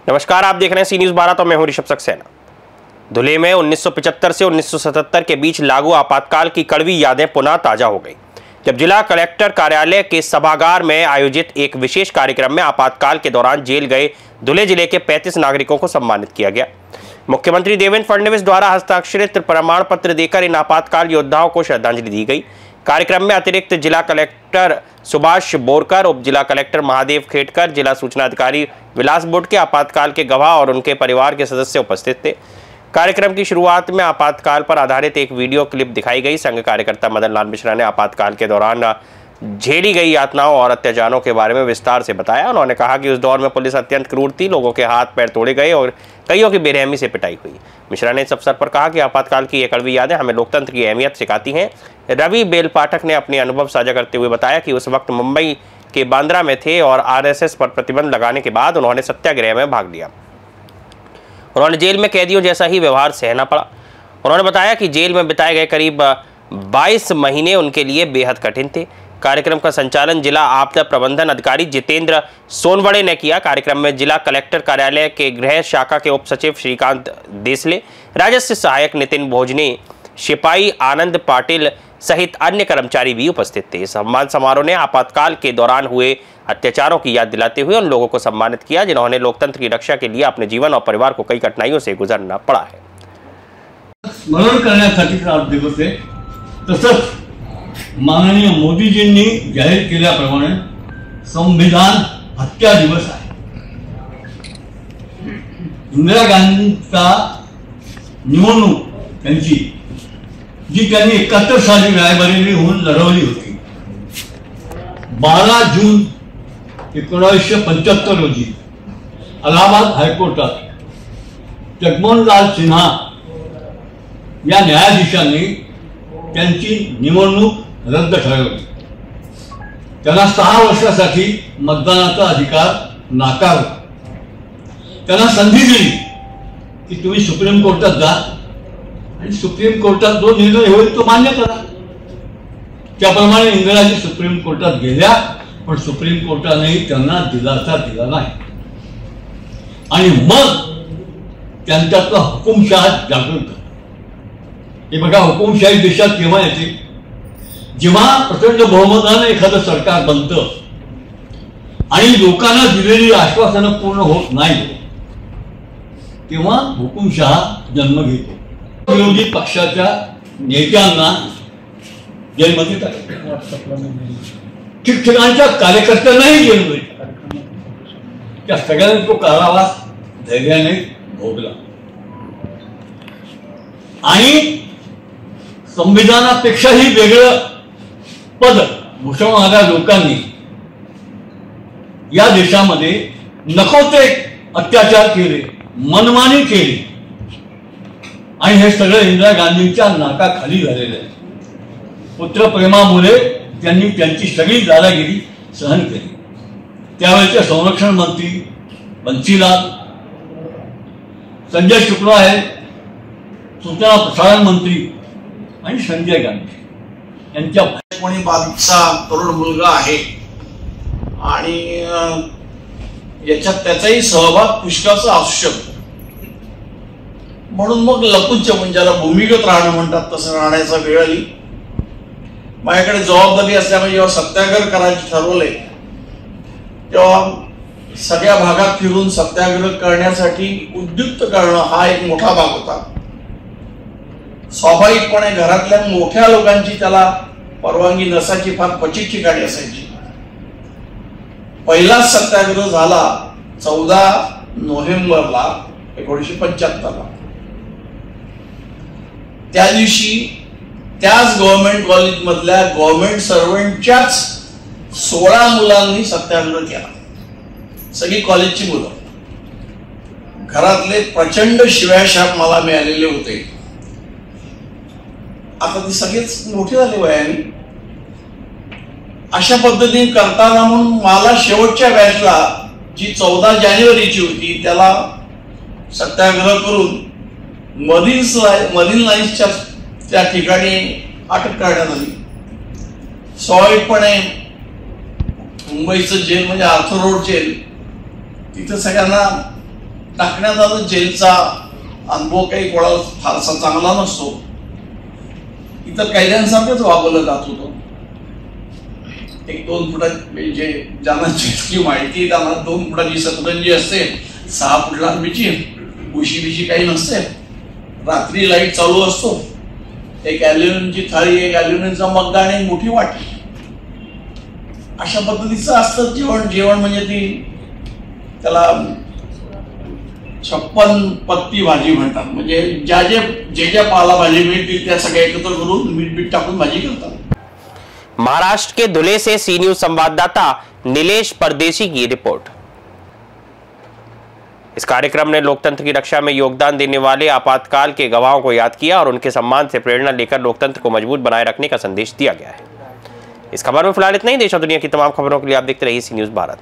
नमस्कार, आप देख रहे हैं सी न्यूज़ 12 तो मैं हूं ऋषभ सक्सेना। धुले में 1975 से 1977 के बीच लागू आपातकाल की कड़वी यादें पुनः ताजा हो गई, जब जिला कलेक्टर कार्यालय के सभागार में आयोजित एक विशेष कार्यक्रम में आपातकाल के दौरान जेल गए धुले जिले के 35 नागरिकों को सम्मानित किया गया। मुख्यमंत्री देवेंद्र फडणवीस द्वारा हस्ताक्षरित प्रमाण पत्र देकर इन आपातकाल योद्धाओं को श्रद्धांजलि दी गई। कार्यक्रम में अतिरिक्त जिला कलेक्टर सुभाष बोरकर, उप जिला कलेक्टर महादेव खेटकर, जिला सूचना अधिकारी विलास बुट के आपातकाल के गवाह और उनके परिवार के सदस्य उपस्थित थे। कार्यक्रम की शुरुआत में आपातकाल पर आधारित एक वीडियो क्लिप दिखाई गई। संघ कार्यकर्ता मदन लाल मिश्रा ने आपातकाल के दौरान झेली गई यातनाओं और अत्याचारों के बारे में विस्तार से बताया। उन्होंने कहा कि उस दौर में पुलिस अत्यंत क्रूर थी, लोगों के हाथ पैर तोड़े गए और कईयों की बेरहमी से पिटाई हुई। मिश्रा ने इस अवसर पर कहा कि आपातकाल की ये कड़वी यादें हमें लोकतंत्र की अहमियत सिखाती हैं। रवि बेल पाठक ने अपने अनुभव साझा करते हुए बताया कि उस वक्त मुंबई के बांद्रा में थे और आरएसएस पर प्रतिबंध लगाने के बाद उन्होंने सत्याग्रह में भाग लिया। उन्होंने जेल में कैदियों जैसा ही व्यवहार सहना पड़ा। उन्होंने बताया कि जेल में बिताए गए करीब 22 महीने उनके लिए बेहद कठिन थे। कार्यक्रम का संचालन जिला आपदा प्रबंधन अधिकारी जितेंद्र सोनवड़े ने किया। कार्यक्रम में जिला कलेक्टर कार्यालय के गृह शाखा के उप सचिव श्रीकांत देसले, राजस्व सहायक नितिन भोजने, सिपाही आनंद पाटिल सहित अन्य कर्मचारी भी उपस्थित थे। सम्मान समारोह ने आपातकाल के दौरान हुए अत्याचारों की याद दिलाते हुए उन लोगों को सम्मानित किया जिन्होंने लोकतंत्र की रक्षा के लिए अपने जीवन और परिवार को कई कठिनाइयों से गुजरना पड़ा है। स्मरण करण्यासाठी आज दिवस आहे। तसंच माननीय मोदीजींनी जाहीर केल्याप्रमाणे संविधान हत्या दिवस आहे। इंदिरा गांधींचा निवडणूक त्यांची जी त्यांनी 71 साली रायबरेलीहून लढवली होती, 12 जून 1975 रोजी अलाहाबाद हायकोर्टात जगमोहन लाल सिन्हा या न्यायाधीशांनी त्यांची निवडणूक रद्द ठरवली। त्यांना 6 वर्षासाठी मतदानाचा अधिकार नाकारला। त्यांना संधी दिली की तुम्ही सुप्रीम कोर्टात जा आणि सुप्रीम कोर्टात जो निर्णय होईल तो मान्य करा। त्याप्रमाणे इंदिराजी सुप्रीम कोर्टात गेल्या, पण सुप्रीम कोर्टाने त्यांना दिलासा दिला नाही आणि मग त्यांच्यातला हुकुमशाह जागृत झाला। हे बघा, हुकुमशाही देशात केव्हा येते? जेव्हा प्रचंड बहुमताने एखादं सरकार बनतं आणि लोकांना दिलेली आश्वासनं पूर्ण होत नाही, तेव्हा हुकुमशाह जन्म घेतो। विरोधी पक्षाच्या नेत्यांना जेलमध्ये टाकलं, ठिकठिकाणच्या कार्यकर्त्यांनाही जेलमध्ये टाकलं। त्या सगळ्यांनी तो कारावास धैर्याने भोगला आणि संविधानापेक्षाही वेगळं पद भूषवणाऱ्या लोकांनी या देशामध्ये नको ते अत्याचार केले, मनमानी केली आणि हे सगळं इंदिरा गांधींच्या नाकाखाली झालेलं आहे। पुत्रप्रेमामुळे त्यांनी त्यांची सगळी दादागिरी सहन केली। त्यावेळेचे संरक्षण मंत्री बन्सीलाल, संजय शुक्ला आहे सूचना प्रसारण मंत्री, आणि संजय गांधी यांच्या 22चा तरुण मुलगा आहे आणि याच्यात त्याचाही सहभाग पुष्कळचा असू शकतो। म्हणून मग लपूनच्या ज्याला भूमिगत राहणं म्हणतात तसं राहण्याचा वेळ आली। माझ्याकडे जबाबदारी असल्यामुळे जेव्हा सत्याग्रह करायचे ठरवले तेव्हा सगळ्या भागात फिरून सत्याग्रह करण्यासाठी उद्युक्त करणं हा एक मोठा भाग होता। स्वाभाविकपणे घरातल्या मोठ्या लोकांची त्याला परवानगी नसायची, फार क्वचित ठिकाणी असायची। पहिला सत्याग्रह झाला 14 नोव्हेंबरला 1975ला। त्या दिवशी त्याच गव्हर्नमेंट कॉलेज मधल्या गव्हर्नमेंट सर्वंटच्याच 16 मुलांनी सत्याग्रह केला। सगळी कॉलेजची मुलं। घरातले प्रचंड शिव्याशाप मला मिळालेले होते। आता ती सगळेच मोठी झाली वयाने। अशा पद्धतीने करताना म्हणून मला शेवटच्या बॅचला जी 14 जानेवारीची होती त्याला सत्याग्रह करून मरीन लाईन्सच्या त्या ठिकाणी अटक करण्यात आली। स्वाभाविकपणे मुंबईचं जेल म्हणजे आर्थर रोड जेल, तिथं सगळ्यांना टाकण्यात आलं. जेलचा अनुभव काही कोणाला फारसा चांगला नसतो. इतर कैद्यांसारखंच वापरलं जात होतं. 1-2 फुटात जे ज्यांना जेलची माहिती आहे त्यांना 2 फुटाची सतरंजी असते, 6 फूट लांबीची, उशी काही नसते. रात्री लाईट चालू असतो. एक ॲल्युमिनियमची थाळी, एक ॲल्युमिनियमचा मग्गा आणि एक मोठी वाटी, अशा पद्धतीचं असतं जेवण. जेवण म्हणजे ती त्याला 56 पत्ती भाजी म्हणतात. म्हणजे ज्या पालाभाजी मिळतील त्या सगळ्या एकत्र करून मीठ टाकून भाजी करतात. महाराष्ट्र के धुले से सी न्यूज संवाददाता नीलेश परदेशी की रिपोर्ट। इस कार्यक्रम ने लोकतंत्र की रक्षा में योगदान देने वाले आपातकाल के गवाहों को याद किया और उनके सम्मान से प्रेरणा लेकर लोकतंत्र को मजबूत बनाए रखने का संदेश दिया गया है। इस खबर में फिलहाल इतना ही। देश और दुनिया की तमाम खबरों के लिए आप देखते रहिए सी न्यूज भारत।